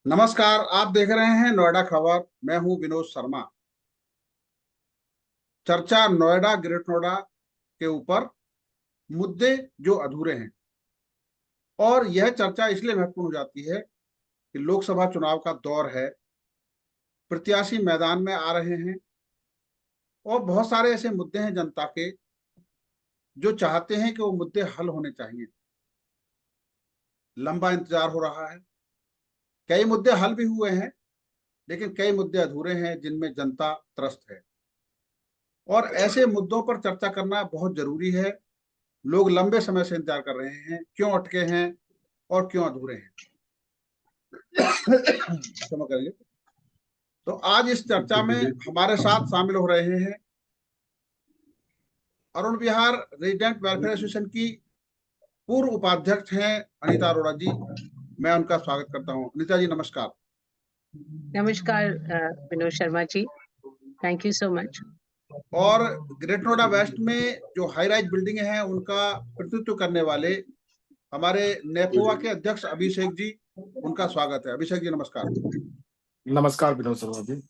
नमस्कार, आप देख रहे हैं नोएडा खबर। मैं हूं विनोद शर्मा। चर्चा नोएडा, ग्रेट नोएडा के ऊपर मुद्दे जो अधूरे हैं। और यह चर्चा इसलिए महत्वपूर्ण हो जाती है कि लोकसभा चुनाव का दौर है, प्रत्याशी मैदान में आ रहे हैं और बहुत सारे ऐसे मुद्दे हैं जनता के जो चाहते हैं कि वो मुद्दे हल होने चाहिए। लंबा इंतजार हो रहा है। कई मुद्दे हल भी हुए हैं, लेकिन कई मुद्दे अधूरे हैं जिनमें जनता त्रस्त है। और ऐसे मुद्दों पर चर्चा करना बहुत जरूरी है। लोग लंबे समय से इंतजार कर रहे हैं, क्यों अटके हैं और क्यों अधूरे हैं। क्षमा करिए। तो आज इस चर्चा में हमारे साथ शामिल हो रहे हैं Arun Vihar resident welfare association की पूर्व उपाध्यक्ष हैं अनीता अरोड़ा जी। मैं उनका स्वागत करता हूं। अनीता जी नमस्कार। नमस्कार Vinod Sharma ji, thank you so much. और ग्रेट नोएडा वेस्ट में जो हाई राइज बिल्डिंग है उनका प्रतिनिधित्व करने वाले हमारे नेपोवा के अध्यक्ष अभिषेक जी, उनका स्वागत है। अभिषेक जी नमस्कार। नमस्कार विनोद शर्मा जी।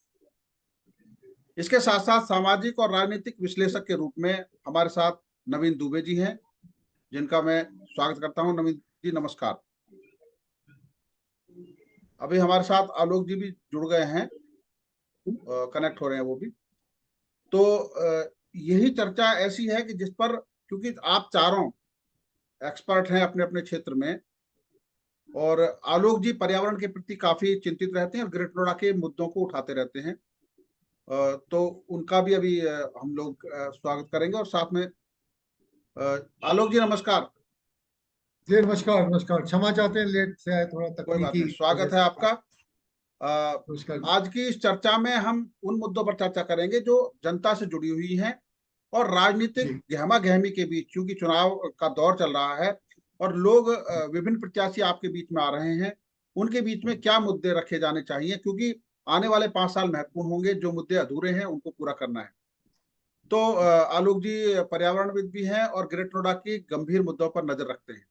इसके साथ साथ सामाजिक और राजनीतिक विश्लेषक के रूप में हमारे साथ नवीन दुबे जी हैं, जिनका मैं स्वागत करता हूं। नवीन जी नमस्कार। अभी हमारे साथ आलोक जी भी जुड़ गए हैं, कनेक्ट हो रहे हैं वो भी। तो यही चर्चा ऐसी है कि जिस पर, क्योंकि आप चारों एक्सपर्ट हैं अपने अपने क्षेत्र में, और आलोक जी पर्यावरण के प्रति काफी चिंतित रहते हैं और ग्रेट नोएडा के मुद्दों को उठाते रहते हैं। तो उनका भी अभी हम लोग स्वागत करेंगे। और साथ में आलोक जी नमस्कार। जी नमस्कार। नमस्कार, क्षमा चाहते हैं, लेट से आए, थोड़ा कोई बात तकनीकी नहीं, स्वागत है आपका। नमस्कार। आज की इस चर्चा में हम उन मुद्दों पर चर्चा करेंगे जो जनता से जुड़ी हुई हैं और राजनीतिक गहमा गहमी के बीच, क्योंकि चुनाव का दौर चल रहा है और लोग विभिन्न प्रत्याशी आपके बीच में आ रहे हैं, उनके बीच में क्या मुद्दे रखे जाने चाहिए, क्योंकि आने वाले 5 साल महत्वपूर्ण होंगे। जो मुद्दे अधूरे हैं उनको पूरा करना है। तो आलोक जी पर्यावरणविद भी हैं और ग्रेट नोएडा की गंभीर मुद्दों पर नजर रखते हैं।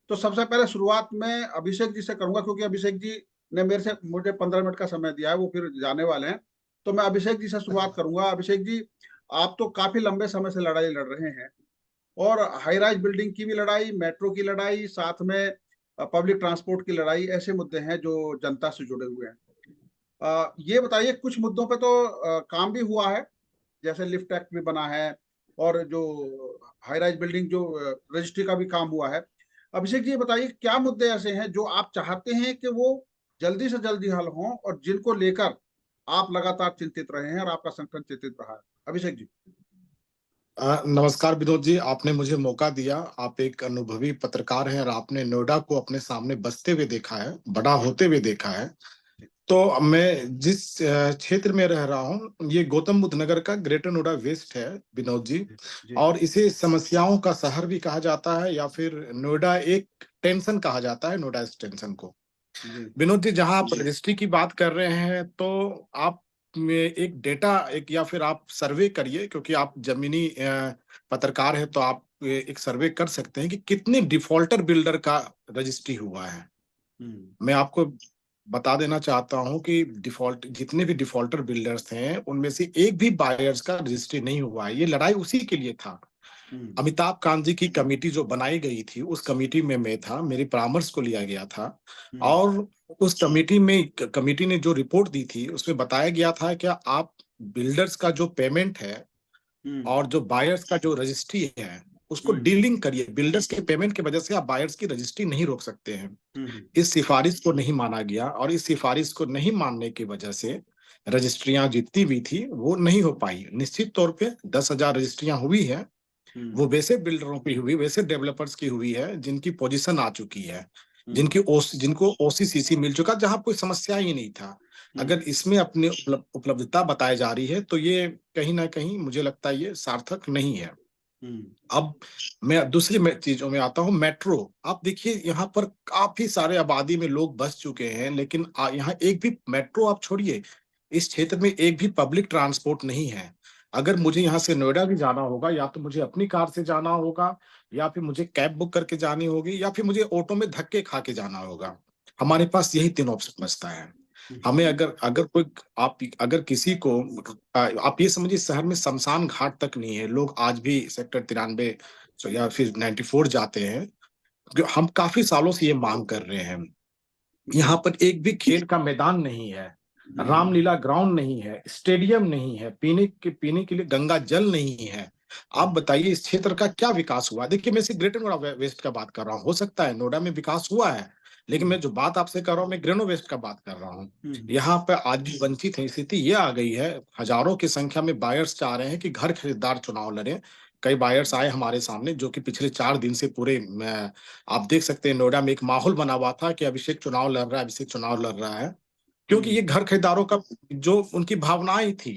तो सबसे पहले शुरुआत में अभिषेक जी से करूंगा, क्योंकि अभिषेक जी ने मुझे 15 मिनट का समय दिया है, वो फिर जाने वाले हैं। तो मैं अभिषेक जी से शुरुआत करूंगा। अभिषेक जी, आप तो काफी लंबे समय से लड़ाई लड़ रहे हैं, और हाई राइज बिल्डिंग की भी लड़ाई, मेट्रो की लड़ाई, साथ में पब्लिक ट्रांसपोर्ट की लड़ाई, ऐसे मुद्दे हैं जो जनता से जुड़े हुए हैं। ये बताइए, कुछ मुद्दों पे तो काम भी हुआ है, जैसे लिफ्ट एक्ट भी बना है और जो हाई राइज बिल्डिंग जो रजिस्ट्री का भी काम हुआ है। अभिषेक जी बताइए, क्या मुद्दे ऐसे हैं जो आप चाहते हैं कि वो जल्दी से जल्दी हल हों और जिनको लेकर आप लगातार चिंतित रहे हैं और आपका संगठन चिंतित रहा है। अभिषेक जी। नमस्कार विनोद जी, आपने मुझे मौका दिया। आप एक अनुभवी पत्रकार हैं और आपने नोएडा को अपने सामने बसते हुए देखा है, बड़ा होते हुए देखा है। तो मैं जिस क्षेत्र में रह रहा हूँ, ये गौतम बुद्ध नगर का ग्रेटर नोएडा वेस्ट है विनोद जी। और इसे समस्याओं का शहर भी कहा जाता है, या फिर नोएडा एक टेंशन कहा जाता है, नोएडा इस टेंशन को। विनोद जी, जहां आप रजिस्ट्री की बात कर रहे हैं, तो आप में एक डेटा या फिर आप सर्वे करिए, क्योंकि आप जमीनी पत्रकार हैं, तो आप एक सर्वे कर सकते हैं कि कितने डिफॉल्टर बिल्डर का रजिस्ट्री हुआ है। मैं आपको बता देना चाहता हूं कि जितने भी डिफॉल्टर बिल्डर्स हैं, उनमें से एक भी बायर्स का रजिस्ट्री नहीं हुआ है। ये लड़ाई उसी के लिए था। अमिताभ कांत जी की कमेटी जो बनाई गई थी, उस कमेटी में मैं था, मेरे परामर्श को लिया गया था। और उस कमेटी ने जो रिपोर्ट दी थी, उसमें बताया गया था कि आप बिल्डर्स का जो पेमेंट है और जो बायर्स का जो रजिस्ट्री है, उसको डीलिंग करिए। बिल्डर्स के पेमेंट की वजह से आप बायर्स की रजिस्ट्री नहीं रोक सकते हैं। इस सिफारिश को नहीं माना गया, और इस सिफारिश को नहीं मानने की वजह से रजिस्ट्रियां जितनी भी थी वो नहीं हो पाई। निश्चित तौर पे 10,000 रजिस्ट्रियां हुई है, वो वैसे बिल्डरों की हुई, वैसे डेवलपर्स की हुई है जिनकी पोजीशन आ चुकी है, जिनको ओसीसीसी मिल चुका, जहां कोई समस्या ही नहीं था। अगर इसमें अपनी उपलब्धता बताई जा रही है, तो ये कहीं ना कहीं मुझे लगता है ये सार्थक नहीं है। अब मैं दूसरी चीजों में आता हूँ। मेट्रो, आप देखिए, यहाँ पर काफी सारे आबादी में लोग बस चुके हैं, लेकिन यहाँ एक भी मेट्रो आप छोड़िए, इस क्षेत्र में एक भी पब्लिक ट्रांसपोर्ट नहीं है। अगर मुझे यहाँ से नोएडा भी जाना होगा, या तो मुझे अपनी कार से जाना होगा, या फिर मुझे कैब बुक करके जानी होगी, या फिर मुझे ऑटो में धक्के खा के जाना होगा। हमारे पास यही 3 ऑप्शन बचता है। हमें अगर अगर कोई आप अगर किसी को आप ये समझिए, शहर में शमशान घाट तक नहीं है, लोग आज भी सेक्टर 93 या फिर 94 जाते हैं। हम काफी सालों से ये मांग कर रहे हैं। यहाँ पर एक भी खेल का मैदान नहीं है, रामलीला ग्राउंड नहीं है, स्टेडियम नहीं है, पीने के लिए गंगा जल नहीं है। आप बताइए इस क्षेत्र का क्या विकास हुआ? देखिए, मैं सिर्फ ग्रेटर नोएडा वेस्ट का बात कर रहा हूँ। हो सकता है नोएडा में विकास हुआ है, लेकिन मैं जो बात आपसे कर रहा हूँ, मैं ग्रेनो वेस्ट का बात कर रहा हूँ। यहाँ पे आज भी वंचित है। स्थिति ये आ गई है, हजारों की संख्या में बायर्स चाह रहे हैं कि घर खरीदार चुनाव लड़े। कई बायर्स आए हमारे सामने, जो कि पिछले 4 दिन से पूरे आप देख सकते हैं नोएडा में एक माहौल बना हुआ था कि अभिषेक चुनाव लड़ रहा है, अभिषेक चुनाव लड़ रहा है। क्योंकि ये घर खरीदारों का जो उनकी भावनाएं थी,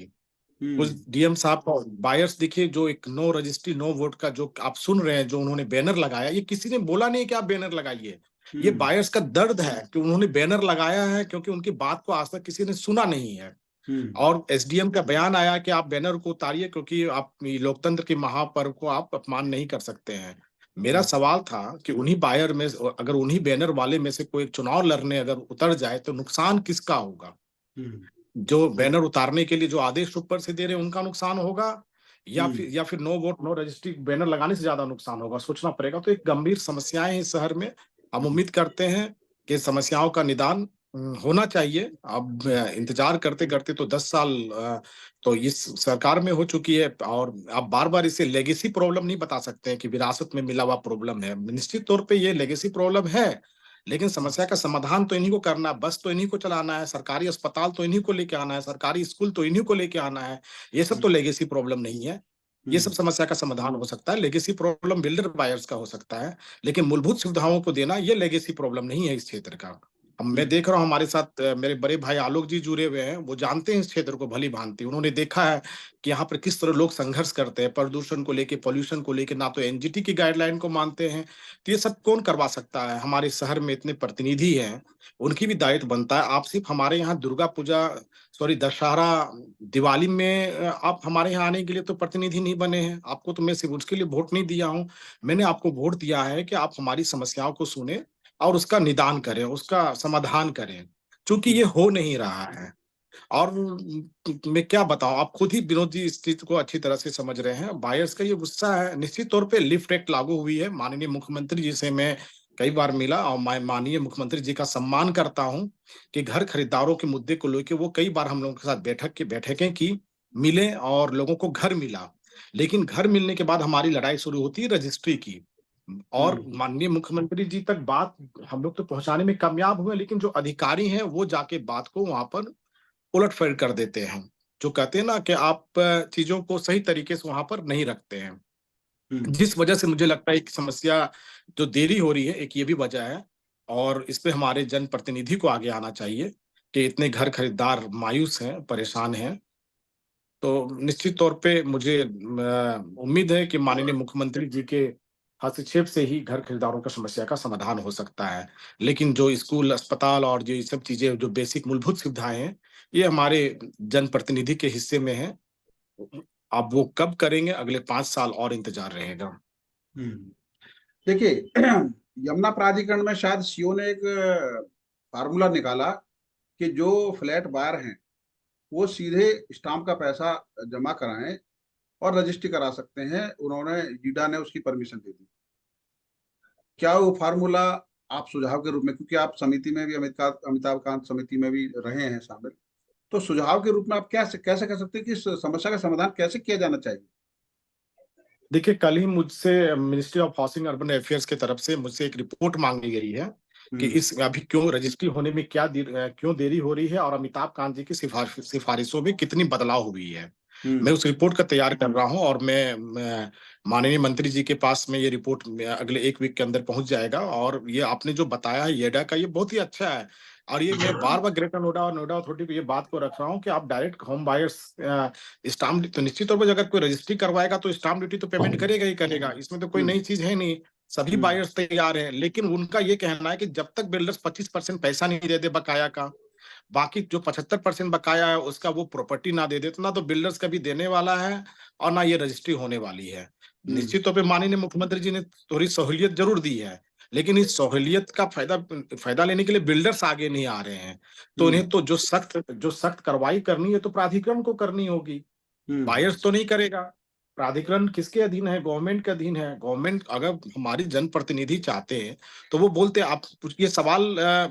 कुछ डीएम साहब का बायर्स देखिए, जो एक नो रजिस्ट्री नो वोट का जो आप सुन रहे हैं, जो उन्होंने बैनर लगाया, ये किसी ने बोला नहीं कि आप बैनर लगाइए। ये बायर्स का दर्द है कि उन्होंने बैनर लगाया है, क्योंकि उनकी बात को आज तक किसी ने सुना नहीं है। और एसडीएम का बयान आया कि आप बैनर को उतारिए, क्योंकि आप लोकतंत्र के महापर्व को आप अपमान नहीं कर सकते हैं। मेरा सवाल था कि उन्हीं बायर में, अगर उन्हीं बैनर वाले में से कोई चुनाव लड़ने अगर उतर जाए तो नुकसान किसका होगा? जो बैनर उतारने के लिए जो आदेश ऊपर से दे रहे हैं उनका नुकसान होगा, या फिर no vote no registry banner लगाने से ज्यादा नुकसान होगा? सोचना पड़ेगा। तो एक गंभीर समस्याएं हैं इस शहर में। हम उम्मीद करते हैं कि समस्याओं का निदान होना चाहिए। अब इंतजार करते करते तो 10 साल तो इस सरकार में हो चुकी है, और आप बार बार इसे लेगेसी प्रॉब्लम नहीं बता सकते हैं कि विरासत में मिला हुआ प्रॉब्लम है। निश्चित तौर पे ये लेगेसी प्रॉब्लम है, लेकिन समस्या का समाधान तो इन्हीं को करना है। बस तो इन्हीं को चलाना है, सरकारी अस्पताल तो इन्हीं को लेके आना है, सरकारी स्कूल तो इन्हीं को लेके आना है। ये सब तो लेगेसी प्रॉब्लम नहीं है। ये सब समस्या का समाधान हो सकता है। लेगेसी प्रॉब्लम बिल्डर बायर्स का हो सकता है, लेकिन मूलभूत सुविधाओं को देना ये लेगेसी प्रॉब्लम नहीं है इस क्षेत्र का। अब मैं देख रहा हूँ हमारे साथ मेरे बड़े भाई आलोक जी जुड़े हुए हैं। वो जानते हैं इस क्षेत्र को भली भांति। उन्होंने देखा है कि यहाँ पर किस तरह लोग संघर्ष करते हैं, प्रदूषण को लेके, पॉल्यूशन को लेके। ना तो एनजीटी की गाइडलाइन को मानते हैं। तो ये सब कौन करवा सकता है? हमारे शहर में इतने प्रतिनिधि हैं, उनकी भी दायित्व बनता है। आप सिर्फ हमारे यहाँ दुर्गा पूजा, सॉरी दशहरा, दिवाली में आप हमारे यहाँ आने के लिए तो प्रतिनिधि नहीं बने हैं। आपको तो मैं सिर्फ उसके लिए वोट नहीं दिया हूँ। मैंने आपको वोट दिया है कि आप हमारी समस्याओं को सुने और उसका निदान करें, उसका समाधान करें, क्योंकि ये हो नहीं रहा है। और मैं क्या बताऊं, आप खुद ही विनोद जी इस चीज को अच्छी तरह से समझ रहे हैं। बायर्स का ये गुस्सा है। निश्चित तौर पे लिफ्ट एक्ट लागू हुई है। माननीय मुख्यमंत्री जी से मैं कई बार मिला, और मैं माननीय मुख्यमंत्री जी का सम्मान करता हूं कि घर खरीदारों के मुद्दे को लेकर वो कई बार हम लोगों के साथ बैठकें की, मिले, और लोगों को घर मिला। लेकिन घर मिलने के बाद हमारी लड़ाई शुरू होती है रजिस्ट्री की। और माननीय मुख्यमंत्री जी तक बात हम लोग तो पहुंचाने में कामयाब हुए, लेकिन जो अधिकारी हैं वो जाके बात को वहां पर उलटफेर कर देते हैं। जो कहते हैं ना कि आप चीजों को सही तरीके से वहां पर नहीं रखते हैं, जिस वजह से मुझे लगता है एक समस्या जो देरी हो रही है, एक ये भी वजह है। और इस पे हमारे जनप्रतिनिधि को आगे आना चाहिए कि इतने घर खरीदार मायूस हैं, परेशान हैं। तो निश्चित तौर पे मुझे उम्मीद है कि माननीय मुख्यमंत्री जी के हस्तक्षेप से ही घर खरीदारों का समस्या का समाधान हो सकता है। लेकिन जो स्कूल, अस्पताल और जो ये सब चीजें, जो बेसिक मूलभूत सुविधाएं हैं, ये हमारे जनप्रतिनिधि के हिस्से में है। अब वो कब करेंगे, अगले 5 साल और इंतजार रहेगा। देखिए, यमुना प्राधिकरण में शायद सीओ ने एक फार्मूला निकाला कि जो फ्लैट बायर हैं वो सीधे स्टाम्प का पैसा जमा कराएं और रजिस्ट्री करा सकते हैं। उन्होंने, जीडा ने उसकी परमिशन दे दी। क्या वो फार्मूला आप सुझाव के रूप में, क्योंकि आप समिति में भी, अमिताभ कांत समिति में भी रहे हैं शामिल, तो सुझाव के रूप में आप कैसे कर सकते हैं कि इस समस्या का समाधान कैसे किया जाना चाहिए? देखिए, कल ही मुझसे ministry of housing urban affairs की तरफ से मुझसे एक रिपोर्ट मांगी गई है कि इस अभी क्यों रजिस्ट्री होने में क्यों देरी हो रही है, और अमिताभ कांत जी की सिफारिशों में कितनी बदलाव हुई है। मैं उस रिपोर्ट का तैयार कर रहा हूं, और मैं माननीय मंत्री जी के पास में ये रिपोर्ट अगले 1 वीक के अंदर पहुंच जाएगा। और ये आपने जो बताया है येडा का, ये बहुत ही अच्छा है। और ये मैं बार बार ग्रेटर नोएडा और नोएडा अथॉरिटी पे ये बात को रख रहा हूँ कि आप डायरेक्ट होम बायर्स स्टाम्प, तो निश्चित तौर पर अगर कोई रजिस्ट्री करवाएगा तो स्टाम्प ड्यूटी तो पेमेंट करेगा ही करेगा। इसमें तो कोई नई चीज है नहीं, सभी बायर्स तैयार हैं। लेकिन उनका ये कहना है कि जब तक बिल्डर्स 25% पैसा नहीं दे दे बकाया का, बाकी जो 75% बकाया है उसका वो प्रॉपर्टी ना दे दे, तो ना तो बिल्डर्स कभी देने वाला है और ना ये रजिस्ट्री होने वाली है। निश्चित तौर पे माननीय मुख्यमंत्री जी ने थोड़ी सहूलियत जरूर दी है, लेकिन इस सहूलियत का फायदा लेने के लिए बिल्डर्स आगे नहीं आ रहे हैं। तो उन्हें तो जो सख्त कार्रवाई करनी है तो प्राधिकरण को करनी होगी, बायर्स तो नहीं करेगा। प्राधिकरण किसके अधीन है? गवर्नमेंट के अधीन है। गवर्नमेंट अगर हमारी जनप्रतिनिधि चाहते हैं तो वो बोलते हैं। आप ये सवाल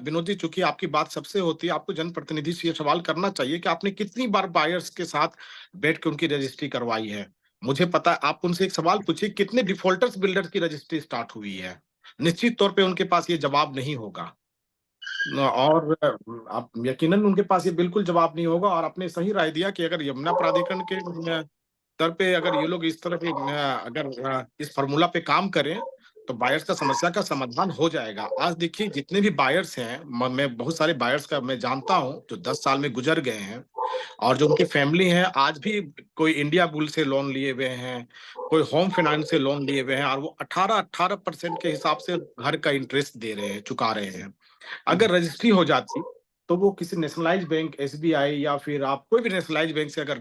विनोद जी, चूंकि आपकी बात सबसे होती है, आपको जनप्रतिनिधि से ये सवाल करना चाहिए कि आपने कितनी बार बायर्स के साथ बैठ के उनकी रजिस्ट्री करवाई है। मुझे पता है, आप उनसे एक सवाल पूछिए, कितने डिफॉल्टर्स बिल्डर्स की रजिस्ट्री स्टार्ट हुई है? निश्चित तौर पे उनके पास ये जवाब नहीं होगा, और आप यकीनन उनके पास ये बिल्कुल जवाब नहीं होगा। और आपने सही राय दिया कि अगर यमुना प्राधिकरण के स्तर पे अगर ये लोग इस तरह के अगर इस फॉर्मूला पे काम करें तो बायर्स का समस्या का समाधान हो जाएगा। आज देखिए, जितने भी बायर्स हैं, मैं बहुत सारे बायर्स का मैं जानता हूं जो 10 साल में गुजर गए हैं, और जो उनकी फैमिली है आज भी कोई इंडिया बुल से लोन लिए हुए हैं, कोई होम फाइनेंस से लोन लिए हुए हैं, और वो 18% के हिसाब से घर का इंटरेस्ट दे रहे हैं, चुका रहे हैं। अगर रजिस्ट्री हो जाती तो वो किसी नेशनलाइज बैंक, एसबीआई या फिर आप कोई भी नेशनलाइज बैंक से अगर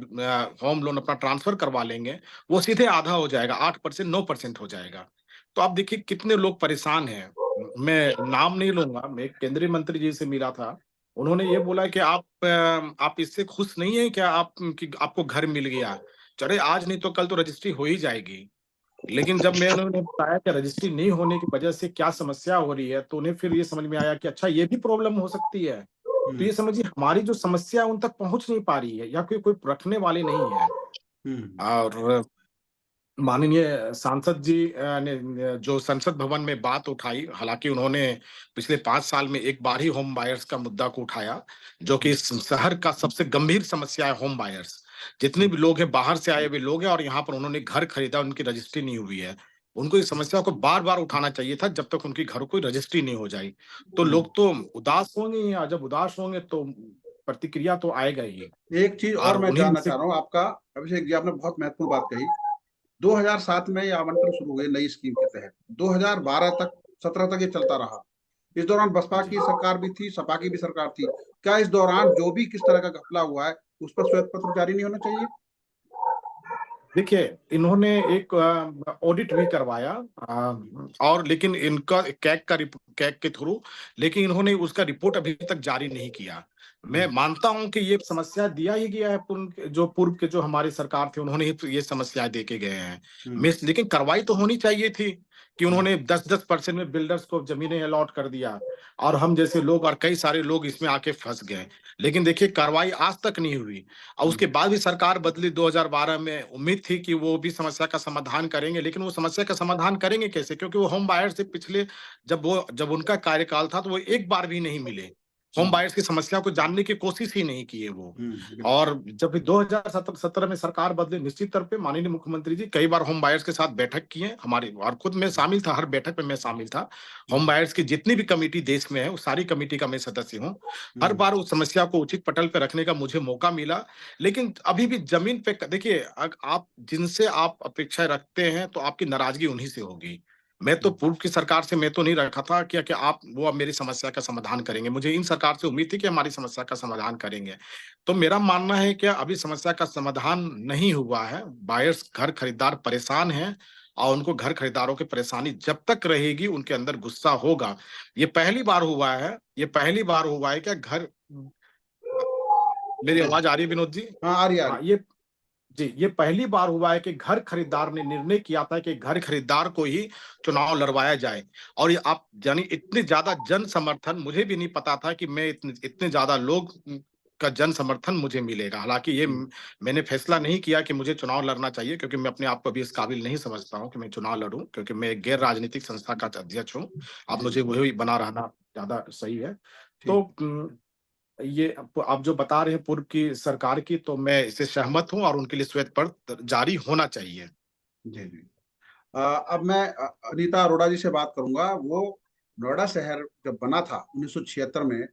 होम लोन अपना ट्रांसफर करवा लेंगे, वो सीधे आधा हो जाएगा, 8% 9% हो जाएगा। तो आप देखिए कितने लोग परेशान हैं। मैं नाम नहीं लूंगा, मैं एक केंद्रीय मंत्री जी से मिला था, उन्होंने ये बोला कि आप इससे खुश नहीं है क्या, आप कि आपको घर मिल गया? चले, आज नहीं तो कल तो रजिस्ट्री हो ही जाएगी। लेकिन जब मैं उन्होंने बताया कि रजिस्ट्री नहीं होने की वजह से क्या समस्या हो रही है, तो उन्हें फिर ये समझ में आया कि अच्छा, ये भी प्रॉब्लम हो सकती है। तो ये समझिए, हमारी जो समस्या उन तक पहुंच नहीं पा रही है, या कोई रखने वाले नहीं है। और माननीय सांसद जी ने जो संसद भवन में बात उठाई, हालांकि उन्होंने पिछले 5 साल में एक बार ही होम बायर्स का मुद्दा को उठाया, जो कि इस शहर का सबसे गंभीर समस्या है। होम बायर्स जितने भी लोग हैं, बाहर से आए हुए लोग हैं और यहाँ पर उन्होंने घर खरीदा, उनकी रजिस्ट्री नहीं हुई है, उनको इस समस्या को बार बार उठाना चाहिए था जब तक उनकी घर कोई रजिस्ट्री नहीं हो जाए। तो लोग तो उदास होंगे, या जब उदास होंगे तो प्रतिक्रिया तो आएगा ही। एक चीज और और मैं उन्हीं जानना से चाह रहा हूँ आपका, अभिषेक जी, आपने बहुत महत्वपूर्ण बात कही। 2007 में ये आवंटन शुरू हुए नई स्कीम के तहत, 2012 तक 17 तक ये चलता रहा। इस दौरान बसपा की सरकार भी थी, सपा की भी सरकार थी। क्या इस दौरान जो भी किस तरह का घपला हुआ है उस पर श्वेत पत्र जारी नहीं होना चाहिए? देखिए, इन्होंने एक ऑडिट भी करवाया, और लेकिन इनका कैग के थ्रू, लेकिन इन्होंने उसका रिपोर्ट अभी तक जारी नहीं किया। मैं मानता हूं कि ये समस्या दिया ही गया है, पूर्व के जो हमारी सरकार थे उन्होंने ही ये समस्याएं दे के गए हैं। लेकिन कार्रवाई तो होनी चाहिए थी कि उन्होंने 10% में बिल्डर्स को जमीनें अलॉट कर दिया, और हम जैसे लोग और कई सारे लोग इसमें आके फंस गए। लेकिन देखिए, कार्रवाई आज तक नहीं हुई, और उसके बाद भी सरकार बदली 2012 में। उम्मीद थी कि वो भी समस्या का समाधान करेंगे, लेकिन वो समस्या का समाधान करेंगे कैसे? क्योंकि वो होम बायर्स से पिछले, जब उनका कार्यकाल था तो वो एक बार भी नहीं मिले, होम बायर्स की समस्या को जानने की कोशिश ही नहीं किए वो। और जब 2017 में सरकार बदले, निश्चित तौर पे माननीय मुख्यमंत्री जी कई बार होम बायर्स के साथ बैठक किए हमारे, और खुद मैं शामिल था, हर बैठक में मैं शामिल था। होम बायर्स की जितनी भी कमेटी देश में है, उस सारी कमेटी का मैं सदस्य हूँ। हर बार उस समस्या को उचित पटल पे रखने का मुझे मौका मिला। लेकिन अभी भी जमीन पे देखिए, आप जिनसे आप अपेक्षा रखते हैं तो आपकी नाराजगी उन्हीं से होगी। मैं तो पूर्व की सरकार से मैं तो नहीं रखा था कि आप वो अब मेरी समस्या का समाधान करेंगे। मुझे इन सरकार से उम्मीद थी कि हमारी समस्या का समाधान करेंगे। तो मेरा मानना है कि अभी समस्या का समाधान नहीं हुआ है। बायर्स, घर खरीदार परेशान हैं, और उनको घर खरीदारों की परेशानी जब तक रहेगी, उनके अंदर गुस्सा होगा। ये पहली बार हुआ है, कि घर, मेरी आवाज आ रही है विनोद जी? हाँ, आ रही है, आ हाँ, रही ये पहली बार हुआ है कि घर खरीदार ने निर्णय किया था कि घर खरीदार को ही चुनाव लड़वाया जाए। और ये आप यानी इतने ज्यादा जन समर्थन, मुझे भी नहीं पता था कि मैं इतने ज्यादा लोग का जन समर्थन मुझे मिलेगा। हालांकि ये मैंने फैसला नहीं किया कि मुझे चुनाव लड़ना चाहिए, क्योंकि मैं अपने आप को भी इस काबिल नहीं समझता हूं कि मैं चुनाव लड़ूं, क्योंकि मैं एक गैर राजनीतिक संस्था का अध्यक्ष हूं। अब मुझे वही बना रहना ज्यादा सही है। तो ये आप जो बता रहे हैं पूर्व की सरकार की, तो मैं इससे सहमत हूं, और उनके लिए श्वेत पत्र जारी होना चाहिए। जी जी। अब मैं अनीता अरोड़ा जी से बात करूंगा। वो नोएडा शहर जब बना था 1976 में,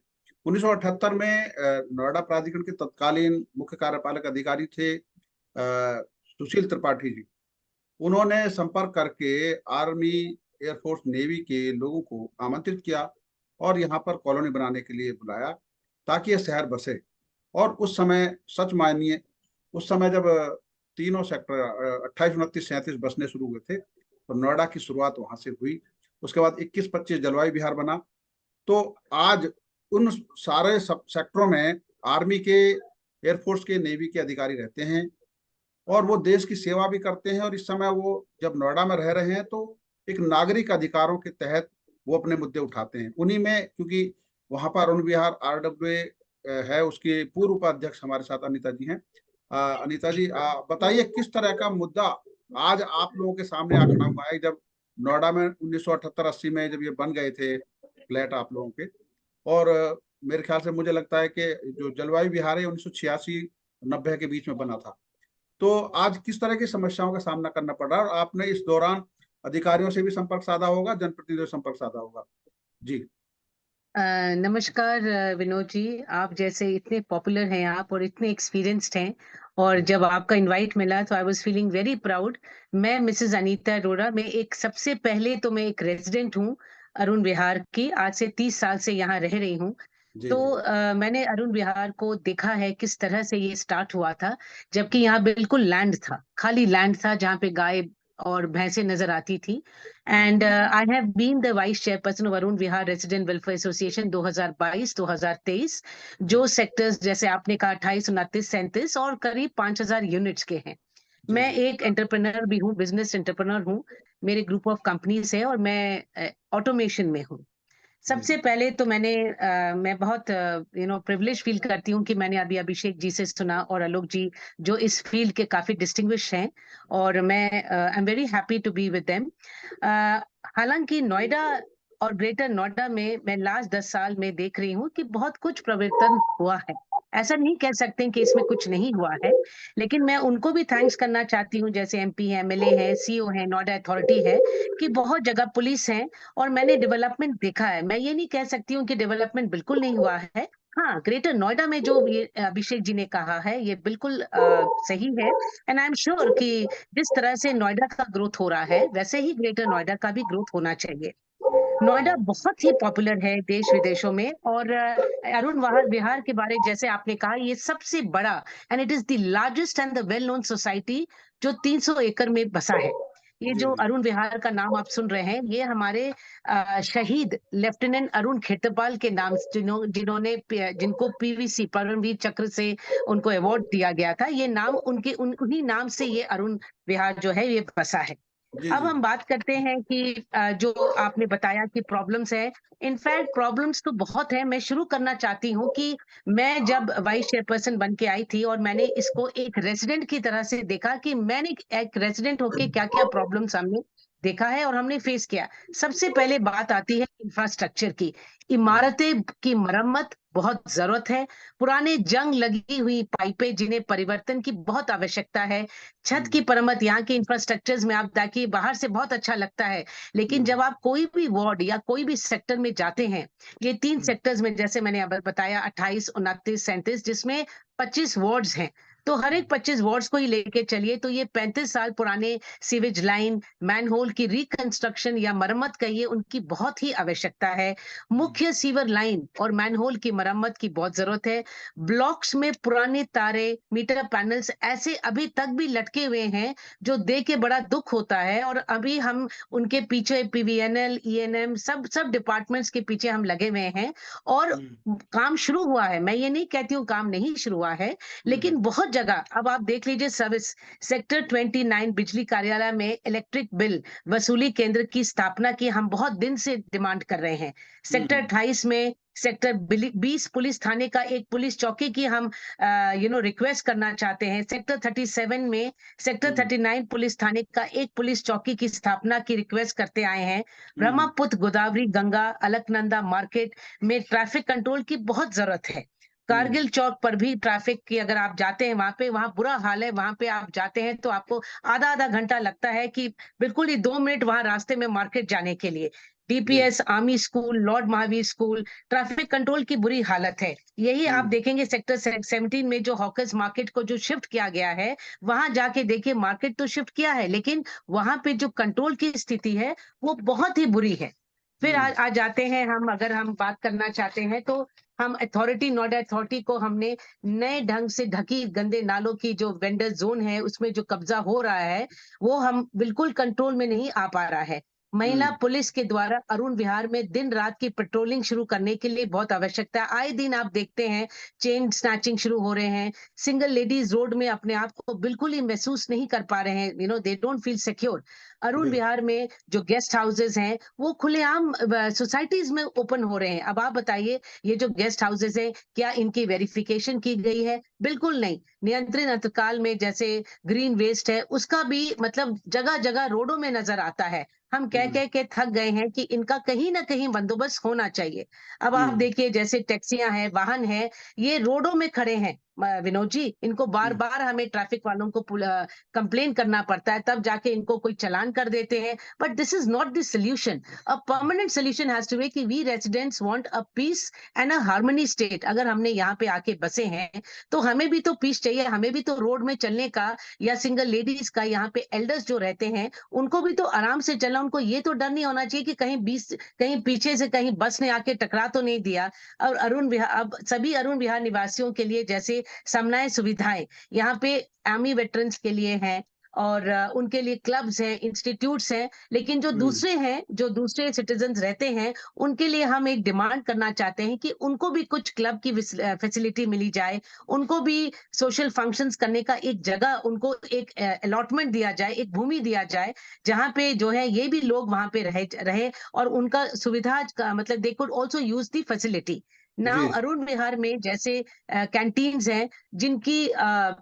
1978 में नोएडा प्राधिकरण के तत्कालीन मुख्य कार्यपालक अधिकारी थे सुशील त्रिपाठी जी। उन्होंने संपर्क करके आर्मी, एयरफोर्स, नेवी के लोगों को आमंत्रित किया और यहाँ पर कॉलोनी बनाने के लिए बुलाया। ताकि यह शहर बसे। और उस समय सच मानिए, उस समय जब तीनों सेक्टर 28, 29, 37 बसने शुरू हुए थे, तो नोएडा की शुरुआत वहां से हुई। उसके बाद 21-25 जलवायु विहार बना। तो आज उन सारे सब सेक्टरों में आर्मी के, एयरफोर्स के, नेवी के अधिकारी रहते हैं और वो देश की सेवा भी करते हैं। और इस समय वो जब नोएडा में रह रहे हैं तो एक नागरिक अधिकारों के तहत वो अपने मुद्दे उठाते हैं। उन्हीं में, क्योंकि वहां पर अरुण विहार RWA है, उसके पूर्व उपाध्यक्ष हमारे साथ अनीता जी हैं। अनीता जी, बताइए किस तरह का मुद्दा आज आप लोगों के सामने आ खड़ा हुआ है। जब नोएडा में 1978-80 में जब ये बन गए थे फ्लैट आप लोगों के, और मेरे ख्याल से मुझे लगता है कि जो जलवायु विहार है 1986-90 के बीच में बना था। तो आज किस तरह की समस्याओं का सामना करना पड़ रहा है, और आपने इस दौरान अधिकारियों से भी संपर्क साधा होगा, जनप्रतिनिधियों से संपर्क साधा होगा? जी। नमस्कार विनोद जी, आप जैसे इतने पॉपुलर हैं आप और इतने एक्सपीरियंस्ड हैं, और जब आपका इनवाइट मिला तो I was feeling very proud. मैं मिसेस अनीता अरोड़ा, मैं एक सबसे पहले तो मैं एक रेजिडेंट हूँ अरुण विहार की, आज से 30 साल से यहाँ रह रही हूँ। जी। तो जी। मैंने अरुण विहार को देखा है किस तरह से ये स्टार्ट हुआ था, जबकि यहाँ बिल्कुल लैंड था, खाली लैंड था जहाँ पे गाय और भैंसें नजर आती थी। And I have been the vice chairperson of Arun Vihar resident welfare association 2022-2023, जो सेक्टर्स जैसे आपने कहा 28, 29, 37 और करीब 5,000 यूनिट्स के हैं। जी। मैं जी। एक एंटरप्रेन्योर भी हूँ, बिजनेस एंटरप्रेन्योर हूँ। मेरे ग्रुप ऑफ कंपनीज है और मैं ऑटोमेशन में हूँ। जी। सबसे पहले तो मैं बहुत प्रिविलेज फील करती हूँ कि मैंने अभी अभिषेक जी से सुना और आलोक जी, जो इस फील्ड के काफी डिस्टिंग्विश हैं, और मैं I am very happy to be with them. हालांकि नोएडा और ग्रेटर नोएडा में मैं लास्ट 10 साल में देख रही हूँ कि बहुत कुछ परिवर्तन हुआ है। ऐसा नहीं कह सकते कि इसमें कुछ नहीं हुआ है, लेकिन मैं उनको भी थैंक्स करना चाहती हूँ, जैसे MP है, MLA है, CO है, नोएडा अथॉरिटी है, कि बहुत जगह पुलिस है और मैंने डेवलपमेंट देखा है। मैं ये नहीं कह सकती हूँ कि डेवलपमेंट बिल्कुल नहीं हुआ है। हाँ, ग्रेटर नोएडा में जो ये अभिषेक जी ने कहा है, ये बिल्कुल सही है। एंड आई एम श्योर कि जिस तरह से नोएडा का ग्रोथ हो रहा है, वैसे ही ग्रेटर नोएडा का भी ग्रोथ होना चाहिए। नोएडा बहुत ही पॉपुलर है देश विदेशों में, और अरुण विहार के बारे जैसे आपने कहा, ये सबसे बड़ा and it is the largest and the well known society जो 300 एकड़ में बसा है। ये जी। जो जी। अरुण विहार का नाम आप सुन रहे हैं, ये हमारे शहीद लेफ्टिनेंट अरुण खेत्रपाल के नाम, जिनको PVC परमवीर चक्र से उनको अवार्ड दिया गया था, ये नाम उन्हीं नाम से ये अरुण विहार जो है ये बसा है। जी। अब जी। हम बात करते हैं कि जो आपने बताया कि प्रॉब्लम्स है। इनफैक्ट प्रॉब्लम्स तो बहुत है। मैं शुरू करना चाहती हूँ कि मैं जब वाइस चेयरपर्सन बन के आई थी और मैंने इसको एक रेजिडेंट की तरह से देखा कि मैंने एक रेजिडेंट होके क्या क्या प्रॉब्लम्स हमने देखा है और हमने फेस किया। सबसे पहले बात आती है इंफ्रास्ट्रक्चर की। इमारतें की मरम्मत बहुत जरूरत है। पुराने जंग लगी हुई पाइपें, जिन्हें परिवर्तन की बहुत आवश्यकता है। छत की मरम्मत, यहाँ के इंफ्रास्ट्रक्चर्स में आप देखिए, बाहर से बहुत अच्छा लगता है, लेकिन जब आप कोई भी वार्ड या कोई भी सेक्टर में जाते हैं, ये 3 सेक्टर्स में जैसे मैंने अब बताया 28, 29, 37, जिसमें 25 वार्ड्स हैं, तो हर एक 25 वार्ड्स को ही लेके चलिए तो ये 35 साल पुराने सीवेज लाइन, मैनहोल की रिकंस्ट्रक्शन या मरम्मत कहिए, उनकी बहुत ही आवश्यकता है। मुख्य सीवर लाइन और मैनहोल की मरम्मत की बहुत जरूरत है। ब्लॉक्स में पुराने तारे, मीटर पैनल्स ऐसे अभी तक भी लटके हुए हैं, जो देख के बड़ा दुख होता है, और अभी हम उनके पीछे PVNL, ENM सब सब डिपार्टमेंट्स के पीछे हम लगे हुए हैं, और काम शुरू हुआ है। मैं ये नहीं कहती हूँ काम नहीं शुरू हुआ है, लेकिन बहुत जगह अब आप देख लीजिए, सर्विस सेक्टर 29 बिजली कार्यालय में इलेक्ट्रिक बिल वसूली केंद्र की स्थापना की हम बहुत दिन से डिमांड कर रहे हैं। सेक्टर 28 में सेक्टर 20 पुलिस थाने का एक पुलिस चौकी की हम रिक्वेस्ट करना चाहते हैं। सेक्टर 37 में सेक्टर 39 पुलिस थाने का एक पुलिस चौकी की स्थापना की रिक्वेस्ट करते आए हैं। ब्रह्मपुत्र, गोदावरी, गंगा, अलकनंदा मार्केट में ट्रैफिक कंट्रोल की बहुत जरूरत है। कारगिल चौक पर भी ट्रैफिक की, अगर आप जाते हैं वहां बुरा हाल है। वहां पे आप जाते हैं तो आपको आधा आधा घंटा लगता है कि बिल्कुल ही 2 मिनट वहां रास्ते में मार्केट जाने के लिए। DPS, army school, Lord Mahavir school, traffic control की बुरी हालत है। यही आप देखेंगे सेक्टर 17 में जो हॉकर्स मार्केट को जो शिफ्ट किया गया है, वहां जाके देखिए, मार्केट तो शिफ्ट किया है, लेकिन वहां पे जो कंट्रोल की स्थिति है वो बहुत ही बुरी है। फिर आ जाते हैं हम, अगर हम बात करना चाहते हैं तो हम अथॉरिटी, नोएडा अथॉरिटी को हमने नए ढंग से ढकी गंदे नालों की जो वेंडर जोन है उसमें जो कब्जा हो रहा है वो हम बिल्कुल कंट्रोल में नहीं आ पा रहा है। महिला पुलिस के द्वारा अरुण विहार में दिन रात की पेट्रोलिंग शुरू करने के लिए बहुत आवश्यकता है। आए दिन आप देखते हैं चेन स्नैचिंग शुरू हो रहे हैं, सिंगल लेडीज रोड में अपने आप को बिल्कुल ही महसूस नहीं कर पा रहे हैं, they don't feel secure. Arun Vihar में जो गेस्ट हाउसेज हैं वो खुलेआम सोसाइटीज में ओपन हो रहे हैं। अब आप बताइए, ये जो गेस्ट हाउसेज हैं क्या इनकी वेरिफिकेशन की गई है? बिल्कुल नहीं। नियंत्रण अंतकाल में जैसे ग्रीन वेस्ट है उसका भी मतलब जगह जगह रोडों में नजर आता है। हम कह कह के थक गए हैं कि इनका कहीं ना कहीं बंदोबस्त होना चाहिए। अब आप देखिए जैसे टैक्सियां हैं, वाहन हैं, ये रोडों में खड़े हैं विनोद जी, इनको बार बार हमें ट्रैफिक वालों को कंप्लेन करना पड़ता है, तब जाके इनको कोई चालान कर देते हैं। But this is not the solution. A permanent solution has to be कि we residents want a peace and a harmony state. अगर हमने यहाँ पे आके बसे हैं तो हमें भी तो पीस चाहिए, हमें भी तो रोड में चलने का, या सिंगल लेडीज का, यहाँ पे एल्डर्स जो रहते हैं उनको भी तो आराम से चलना, उनको ये तो डर नहीं होना चाहिए कि कहीं पीछे से कहीं बस ने आके टकरा तो नहीं दिया। और अरुण विहार, अब सभी अरुण विहार निवासियों के लिए जैसे सामनाई सुविधाएं यहाँ पे आर्मी वेटरन्स के लिए हैं और उनके लिए क्लब्स हैं, इंस्टीट्यूट्स हैं, लेकिन जो दूसरे हैं, जो दूसरे सिटीजन्स रहते हैं, उनके लिए हम एक डिमांड करना चाहते हैं कि उनको भी कुछ क्लब की फैसिलिटी मिली जाए, उनको भी सोशल फंक्शंस करने का एक जगह, उनको एक अलॉटमेंट दिया जाए, एक भूमि दिया जाए जहाँ पे जो है ये भी लोग वहां पे रहे और उनका सुविधा का मतलब they could also use the facility. Now Arun Vihar में जैसे कैंटीन्स हैं जिनकी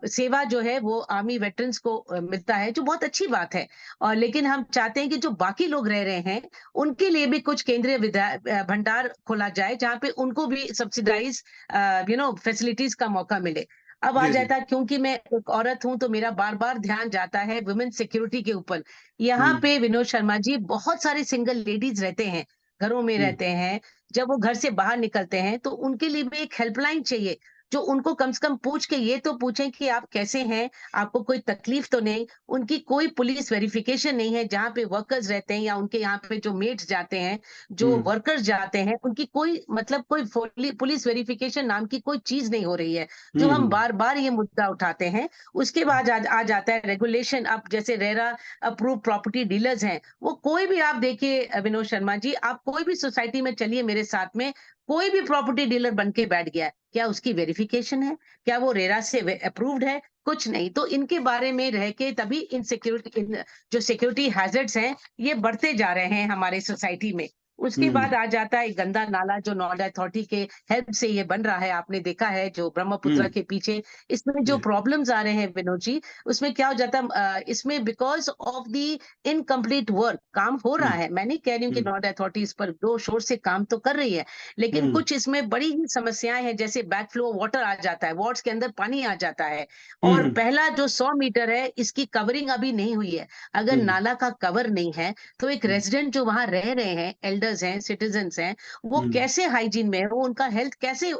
सेवा जो है वो आर्मी वेटरन्स को मिलता है, जो बहुत अच्छी बात है। और लेकिन हम चाहते हैं कि जो बाकी लोग रह रहे हैं उनके लिए भी कुछ केंद्रीय भंडार खोला जाए जहाँ पे उनको भी सब्सिडाइज फैसिलिटीज का मौका मिले। अब आ जाता, क्योंकि मैं एक औरत हूं तो मेरा बार बार ध्यान जाता है वुमेन सिक्योरिटी के ऊपर। यहाँ पे विनोद शर्मा जी बहुत सारे सिंगल लेडीज रहते हैं, घरों में रहते हैं। जब वो घर से बाहर निकलते हैं तो उनके लिए भी एक हेल्पलाइन चाहिए जो उनको कम से कम पूछ के ये तो पूछें कि आप कैसे हैं, आपको कोई तकलीफ तो नहीं। उनकी कोई पुलिस वेरिफिकेशन नहीं है। जहाँ पे वर्कर्स रहते हैं या उनके यहाँ पे जो मेट्स जाते हैं, जो वर्कर्स जाते हैं, उनकी कोई मतलब कोई पुलिस वेरिफिकेशन नाम की कोई चीज नहीं हो रही है, जो हम बार बार ये मुद्दा उठाते हैं। उसके बाद आ जाता है रेगुलेशन। अब जैसे रेरा अप्रूव प्रॉपर्टी डीलर्स हैं, वो कोई भी, आप देखिए विनोद शर्मा जी, आप कोई भी सोसाइटी में चलिए मेरे साथ में, कोई भी प्रॉपर्टी डीलर बन के बैठ गया है, क्या उसकी वेरिफिकेशन है? क्या वो रेरा से अप्रूव्ड है? कुछ नहीं। तो इनके बारे में रह के तभी जो सिक्योरिटी हैजर्ड्स हैं ये बढ़ते जा रहे हैं हमारे सोसाइटी में। उसके बाद आ जाता है गंदा नाला जो नोएडा अथॉरिटी के हेल्प से ये बन रहा है। आपने देखा है जो ब्रह्मपुत्र के पीछे इसमें जो प्रॉब्लम्स आ रहे हैं विनोद जी, उसमें क्या हो जाता है, इसमें because of the incomplete work, काम हो रहा है। मैं नहीं कह रही हूँ कि नोएडा अथॉरिटी इस पर दो शोर से काम तो कर रही है, लेकिन कुछ इसमें बड़ी ही समस्याएं हैं। जैसे बैक फ्लो वाटर आ जाता है, वार्ड्स के अंदर पानी आ जाता है, और पहला जो 100 मीटर है इसकी कवरिंग अभी नहीं हुई है। अगर नाला का कवर नहीं है तो एक रेजिडेंट जो वहां रह रहे हैं, एल्डर्स हैं, सिटीजन्स हैं, वो कैसे हाइजीन में, वो उनका हेल्थ कैसे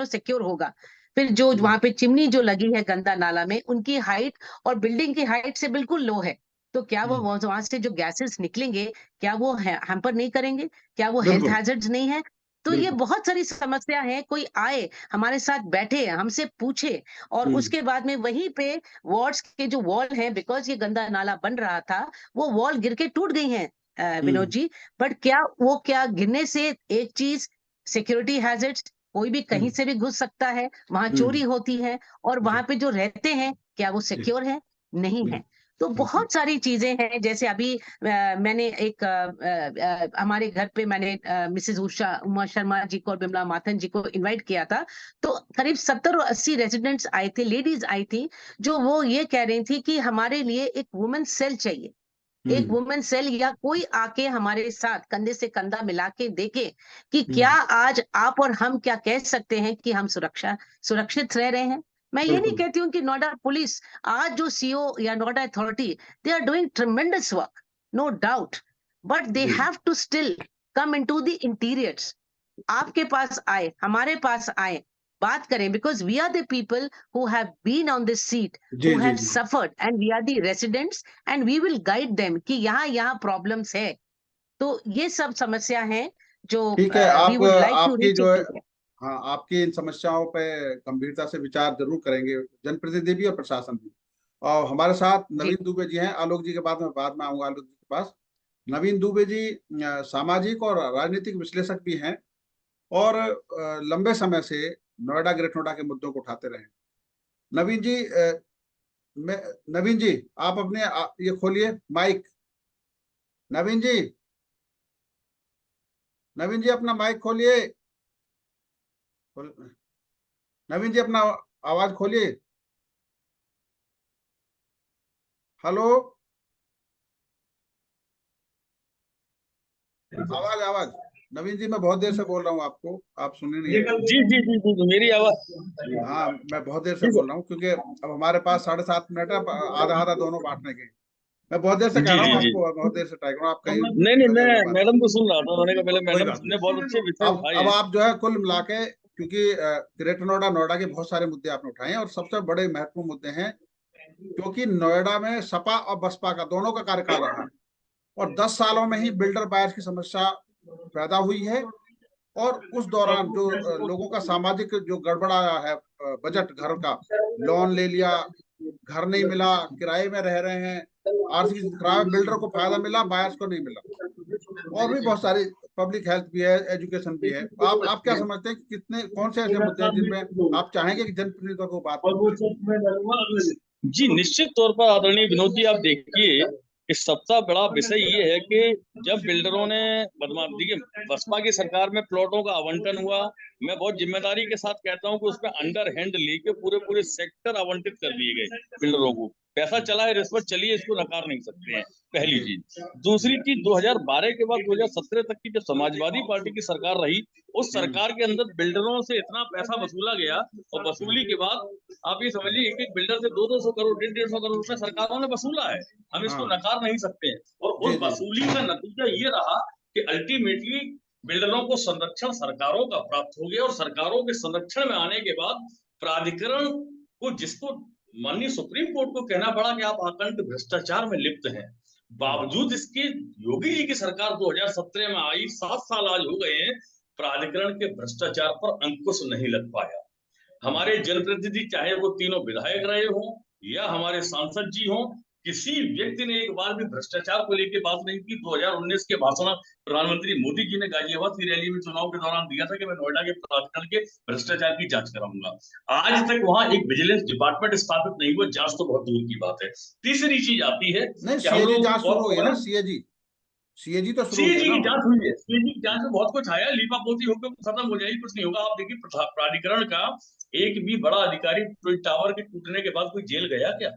सिक्योर होगा? फिर जो वहां पे चिमनी जो लगी है गंदा नाला में, उनकी हाइट और बिल्डिंग की हाइट से बिल्कुल लो है, तो क्या वो वहां से जो गैसेस निकलेंगे क्या वो हैम्पर नहीं करेंगे? क्या वो हेल्थ हैजर्ड्स नहीं है? तो ये बहुत सारी समस्या है। कोई आए, हमारे साथ बैठे, हमसे पूछे, और उसके बाद में वहीं पे वार्ड्स के जो वॉल हैं, बिकॉज ये गंदा नाला बन रहा था, वो वॉल गिर के टूट गई हैं विनोद जी। बट क्या गिरने से एक चीज, सिक्योरिटी हैजर्ड्स, कोई भी कहीं से भी घुस सकता है, वहां चोरी होती है, और वहां पे जो रहते हैं क्या वो सिक्योर है? नहीं है। तो बहुत सारी चीजें हैं। जैसे अभी मैंने एक हमारे घर पे मैंने मिसेज उमा शर्मा जी को और बिमला माथन जी को इनवाइट किया था, तो करीब 70 और 80 रेजिडेंट्स आए थे, लेडीज आई थी, जो वो ये कह रही थी कि हमारे लिए एक वुमेन सेल चाहिए, एक वुमेन सेल, या कोई आके हमारे साथ कंधे से कंधा मिला के देखे कि क्या आज आप और हम क्या कह सकते हैं कि हम सुरक्षित रह रहे हैं। मैं ये नहीं कहती हूँ कि नोएडा पुलिस, आज जो सीओ या Noida authority, they are doing tremendous work, no doubt, but they have to still come into the interiors. आपके पास आए, हमारे पास आए, बात करें, because we are the people who have been on this seat, who have suffered, and we are the residents, and we will guide them कि यहाँ यहाँ प्रॉब्लम्स है। तो ये सब समस्या है जो ठीक है, वी वुड लाइक टू आपकी रीच जो है, इट। हाँ, आपकी इन समस्याओं पे गंभीरता से विचार जरूर करेंगे जनप्रतिनिधि भी और प्रशासन भी। और हमारे साथ जी नवीन दुबे जी हैं, आलोक जी के बाद में आऊंगा आलोक जी के पास। नवीन दुबे जी सामाजिक और राजनीतिक विश्लेषक भी हैं और लंबे समय से नोएडा ग्रेटर नोएडा के मुद्दों को उठाते रहे। नवीन जी, नवीन जी, आप अपने ये खोलिए माइक। नवीन जी, नवीन जी अपना माइक खोलिए। नवीन जी अपना आवाज खोलिए। हेलो, आवाज आवाज। नवीन जी, मैं बहुत देर से बोल रहा हूँ आपको, आप सुन ही नहीं रहे। जी जी जी जी जी, मेरी आवाज। हाँ, मैं बहुत देर से जी बोल रहा हूँ क्योंकि अब हमारे पास 7.5 मिनट है, आधा आधा दोनों बांटने के। मैं बहुत देर से कह जी रहा हूँ जी जी। आपको, बहुत देर से ट्राई कर रहा हूँ, आप कहीं नहीं, लगे मैं हुए हैं बात। मैडम को सुन रहा था, मैंने कहा पहले कोई मैडम बात ने बहुत अच्छे विषय उठाए अब हैं। आप जो है कुल मिला के, क्योंकि ग्रेटर नोएडा, नोएडा के बहुत सारे मुद्दे आपने उठाए हैं और सबसे बड़े महत्वपूर्ण मुद्दे हैं, क्योंकि नोएडा में सपा और बसपा का दोनों का कार्यकाल रहा है और 10 सालों में ही बिल्डर बायर्स की समस्या पैदा हुई है। और उस दौरान जो लोगों का सामाजिक जो गड़बड़ाया है, बजट घर का, लोन ले लिया, घर नहीं मिला, किराए में रह रहे हैं, आरसी किराए, बिल्डर को फायदा मिला, बायर्स को नहीं मिला, और भी बहुत सारी, पब्लिक हेल्थ भी है, एजुकेशन भी है। आप क्या समझते हैं कि कितने, कौन से ऐसे मुद्दे हैं जिनमें आप चाहेंगे कि जनप्रतिनिधियों को बात करें? जी निश्चित तौर पर आदरणीय विनोद जी, आप देखिए कि सबसे बड़ा विषय ये है कि जब बिल्डरों ने देखिए बसपा की सरकार में प्लॉटों का आवंटन हुआ, मैं बहुत जिम्मेदारी के साथ कहता हूं कि उसमें अंडर हैंड लेके पूरे पूरे सेक्टर आवंटित कर दिए गए बिल्डरों को। पैसा चला है, रिश्वत चली है, इसको नकार नहीं सकते हैं, पहली चीज। दूसरी चीज, 2012 के बाद 2017 तक की जब समाजवादी पार्टी की सरकार रही, उस सरकार के अंदर बिल्डरों से इतना पैसा वसूला गया, और वसूली के बाद आप ये समझिए एक एक बिल्डर से 200 करोड़ 150 करोड़ रुपए सरकारों ने वसूला है, हम इसको नकार नहीं सकते हैं। और उस वसूली का नतीजा ये रहा कि अल्टीमेटली बिल्डरों को संरक्षण सरकारों का प्राप्त हो गया, और सरकारों के संरक्षण में आने के बाद प्राधिकरण को, जिसको माननीय सुप्रीम कोर्ट को कहना पड़ा कि आप आकंठ भ्रष्टाचार में लिप्त हैं, बावजूद इसके योगी जी की सरकार 2017 में आई, 7 साल आज हो गए हैं, प्राधिकरण के भ्रष्टाचार पर अंकुश नहीं लग पाया। हमारे जनप्रतिनिधि, चाहे वो तीनों विधायक रहे हों या हमारे सांसद जी हों, किसी व्यक्ति ने एक बार भी भ्रष्टाचार को लेकर बात नहीं की। 2019 के भाषण प्रधानमंत्री मोदी जी ने गाजियाबाद की रैली में चुनाव के दौरान दिया था कि मैं नोएडा के प्राधिकरण के भ्रष्टाचार की जांच कराऊंगा। आज तक वहां एक विजिलेंस डिपार्टमेंट स्थापित नहीं हुआ, जांच तो बहुत दूर की बात है। तीसरी चीज आती है नहीं, कि हम सीएजी लोग, जांच शुरू हुई है ना, सीएजी तो शुरू हुई है सीएजी ना। की जांच हुई है, सीएजी की जांच में बहुत कुछ आया, लीपापोती होकर खत्म हो जाएगी, कुछ नहीं होगा। आप देखिए प्राधिकरण का एक भी बड़ा अधिकारी ट्विन टावर के टूटने के बाद कोई जेल गया क्या?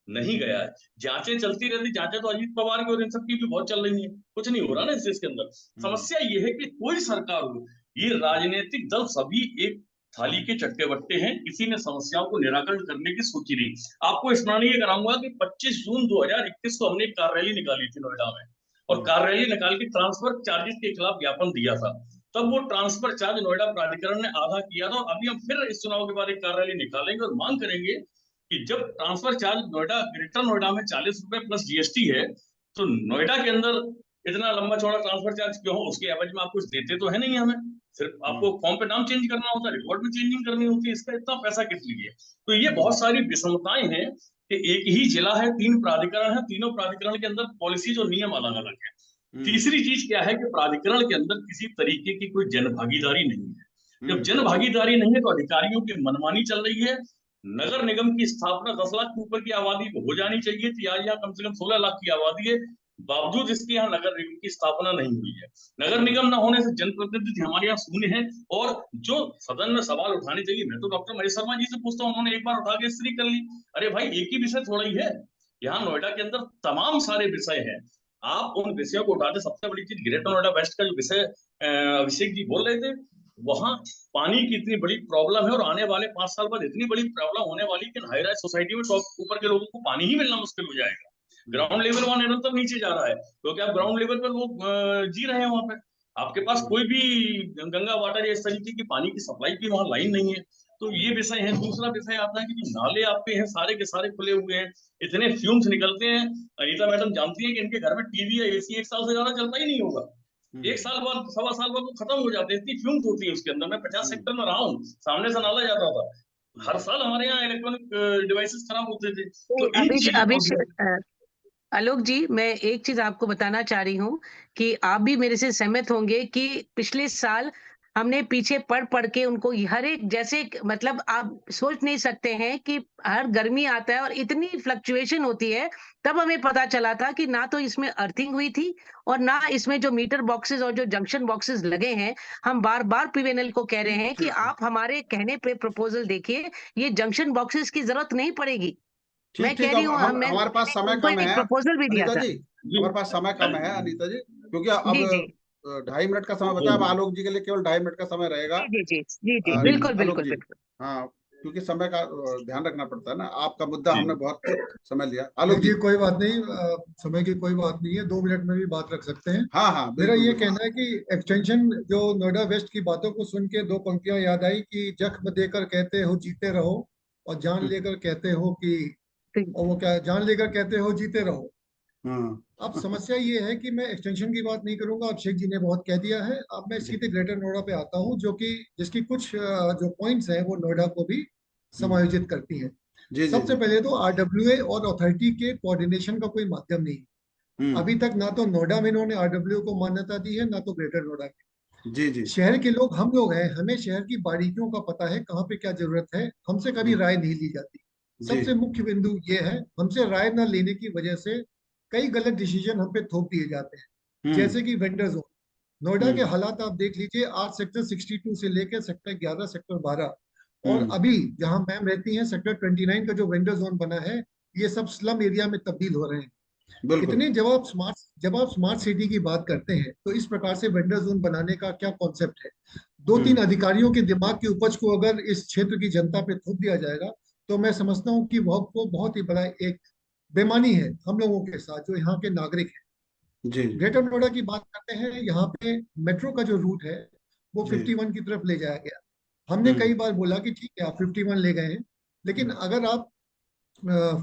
नहीं गया है। जांचें चलती रहती, जांचें तो अजीत पवार की और इन सबकी भी बहुत चल रही है, कुछ नहीं हो रहा ना इस देश के अंदर। समस्या ये है कि कोई सरकार हो, ये राजनीतिक दल सभी एक थाली के चट्टे बट्टे हैं, किसी ने समस्याओं को निराकरण करने की सोची नहीं। आपको स्मरणीय कराऊंगा कि 25 जून 2021 को हमने एक कार रैली निकाली थी नोएडा में, और कार रैली निकाल के ट्रांसफर चार्जेस के खिलाफ ज्ञापन दिया था। तब वो ट्रांसफर चार्ज नोएडा प्राधिकरण ने आधा किया था, और अभी हम फिर इस चुनाव के बाद एक कार रैली निकालेंगे और मांग करेंगे कि जब transfer charge Noida, greater Noida में 40 रुपए प्लस जीएसटी है, तो नोएडा के अंदर इतना लंबा चौड़ा ट्रांसफर चार्ज क्यों हो? उसके एवज में आप कुछ देते तो है नहीं हमें, सिर्फ आपको फॉर्म पे नाम चेंज करना होता है, रिकॉर्ड में चेंजिंग करनी होती है, इसका इतना पैसा किस लिए? तो ये बहुत सारी विषमताएं हैं कि एक ही जिला है, 3 प्राधिकरण है, तीनों प्राधिकरण के अंदर पॉलिसीज और नियम अलग अलग है। तीसरी चीज क्या है कि प्राधिकरण के अंदर किसी तरीके की कोई जन भागीदारी नहीं है। जब जन भागीदारी नहीं है तो अधिकारियों की मनमानी चल रही है। नगर निगम की स्थापना 10 लाख के ऊपर की आबादी को हो जानी चाहिए थी, आज यहाँ कम से कम 16 लाख की आबादी है, बावजूद इसके यहाँ नगर निगम की स्थापना नहीं हुई है। नगर निगम न होने से जनप्रतिनिधि हमारे यहाँ शून्य है, और जो सदन में सवाल उठाने चाहिए, मैं तो डॉक्टर महेश शर्मा जी से पूछता हूँ, उन्होंने एक बार उठा के स्त्री कर ली। अरे भाई, एक ही विषय थोड़ा ही है, यहाँ नोएडा के अंदर तमाम सारे विषय हैं, आप उन विषयों को उठाते। सबसे बड़ी चीज ग्रेटर नोएडा वेस्ट का जो विषय अभिषेक जी बोल रहे थे, वहां पानी की इतनी बड़ी प्रॉब्लम है, और आने वाले 5 साल बाद इतनी बड़ी प्रॉब्लम होने वाली कि हाई राइज सोसाइटी में टॉप ऊपर के लोगों को पानी ही मिलना मुश्किल हो जाएगा। ग्राउंड लेवल वहां निरंतर नीचे जा रहा है, क्योंकि आप ग्राउंड लेवल पर लोग जी रहे हैं वहां पे, आपके पास कोई भी गंगा वाटर या इस तरीके की पानी की सप्लाई की वहां लाइन नहीं है। तो ये विषय है। दूसरा विषय आता है कि जो नाले आपके हैं सारे के सारे खुले हुए हैं, इतने फ्यूम्स निकलते हैं। अनीता मैडम जानती है कि इनके घर में टीवी या एसी 1 साल से ज्यादा चलता ही नहीं होगा। 1 साल बाद, 1.25 साल बाद वो खत्म हो जाते हैं, इतनी फ्यूम्स होती है उसके अंदर। मैं 50 सेक्टर में रहा हूँ, सामने से नाला जाता था, हर साल हमारे यहाँ इलेक्ट्रॉनिक डिवाइसेस खराब होते थे। तो इन चीजों आलोक जी, मैं एक चीज आपको बताना चाह रही हूँ कि आप भी मेरे से सहमत होंगे कि पिछले साल हमने पीछे पढ़ के उनको हर एक जैसे मतलब आप सोच नहीं सकते हैं कि हर गर्मी आता है और इतनी फ्लक्चुएशन होती है, तब हमें पता चला था कि ना तो इसमें अर्थिंग हुई थी और ना इसमें जो मीटर बॉक्सेस और जो जंक्शन बॉक्सेस लगे हैं। हम बार-बार पीवीएनएल को कह रहे हैं कि आप हमारे कहने पे प्रपोजल देखिए, ये जंक्शन बॉक्सेस की जरूरत नहीं पड़ेगी। मैं ठीक कह ठीक। रही हूँ हम मैं हमारे पास समय उनको कम एक है प्रपोजल भी दिया अनीता था। जी, हमारे पास समय कम है अनीता जी, क्योंकि अब जी, जी। 2.5 मिनट का समय बचा है। अब आलोक जी के लिए केवल 2.5 मिनट का समय रहेगा। जी, जी, जी, जी, बिल्कुल, आलोक बिल्कुल, जी, बिल्कुल। हाँ, क्योंकि समय का ध्यान रखना पड़ता है ना। आपका मुद्दा जी। हमने बहुत समय लिया। आलोक नहीं जी। जी, कोई बात नहीं, समय की कोई बात नहीं है, 2 मिनट में भी बात रख सकते हैं। हाँ हाँ, मेरा बिल्कुल ये बिल्कुल। कहना है कि एक्सटेंशन, जो नोएडा वेस्ट की बातों को सुन के 2 पंक्तियां याद आई कि जख्म देकर कहते हो जीते रहो, और जान लेकर कहते हो कि, और वो क्या, जान लेकर कहते हो जीते रहो। हाँ अब समस्या ये है कि मैं एक्सटेंशन की बात नहीं करूंगा, अभिषेक जी ने बहुत कह दिया है। अब मैं जी सीधे ग्रेटर नोएडा पे आता हूँ, जो कि जिसकी कुछ जो पॉइंट्स हैं वो नोएडा को भी समायोजित करती हैं। जी जी सबसे जी। पहले तो आरडब्ल्यूए और अथॉरिटी के कोऑर्डिनेशन का कोई माध्यम नहीं। अभी तक ना तो नोएडा में इन्होंने आरडब्ल्यूए को मान्यता दी है, ना तो ग्रेटर नोएडा में। जी जी। शहर के लोग हम लोग हैं, हमें शहर की बारीकियों का पता है, कहाँ पे क्या जरूरत है। हमसे कभी राय नहीं ली जाती। जी। सबसे मुख्य बिंदु ये है, हमसे राय न लेने की वजह से कई गलत डिसीजन हम पे थोप दिए जाते हैं। जैसे कि वेंडर जोन, नोएडा के हालात आप देख लीजिए, आज सेक्टर 62 से लेकर सेक्टर 11, सेक्टर 12, और अभी जहां मैम रहती हैं सेक्टर 29 का जो वेंडर जोन बना है, ये सब स्लम एरिया में तब्दील हो रहे हैं। बिल्कुल। इतने जब आप स्मार्ट सिटी की बात करते हैं, तो इस प्रकार से वेंडर जोन बनाने का क्या कॉन्सेप्ट है? 2-3 अधिकारियों के दिमाग की उपज को अगर इस क्षेत्र की जनता पे थोप दिया जाएगा, तो मैं समझता हूँ कि वह को बहुत ही बड़ा एक बेईमानी है हम लोगों के साथ, जो यहाँ के नागरिक हैं। जी जी ग्रेटर नोएडा की बात करते हैं, यहाँ पे मेट्रो का जो रूट है वो जी। 51 की तरफ ले जाया गया। हमने कई बार बोला कि ठीक है, आप 51 ले गए हैं, लेकिन अगर आप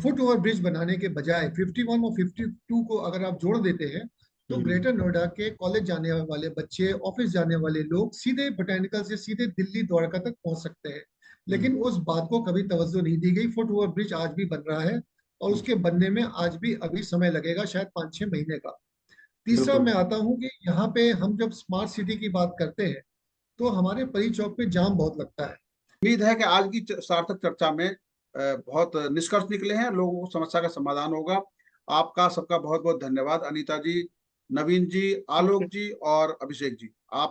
फुट ओवर ब्रिज बनाने के बजाय 51 और 52 को अगर आप जोड़ देते हैं, तो ग्रेटर नोएडा के कॉलेज जाने वाले बच्चे, ऑफिस जाने वाले लोग सीधे बोटैनिकल से सीधे दिल्ली द्वारका तक पहुंच सकते हैं। लेकिन उस बात को कभी तवज्जो नहीं दी गई। फुट ओवर ब्रिज आज भी बन रहा है, और उसके बनने में आज भी अभी समय लगेगा, शायद 5-6 महीने का। तीसरा, बिल्कुल। मैं आता हूँ कि यहाँ पे हम जब स्मार्ट सिटी की बात करते हैं, तो हमारे परी चौक पे जाम बहुत लगता है। उम्मीद है कि आज की सार्थक चर्चा में बहुत निष्कर्ष निकले हैं, लोगों को समस्या का समाधान होगा। आपका सबका बहुत बहुत धन्यवाद अनीता जी, नवीन जी, थैंक आलोक यू। जी और अभिषेक जी। आप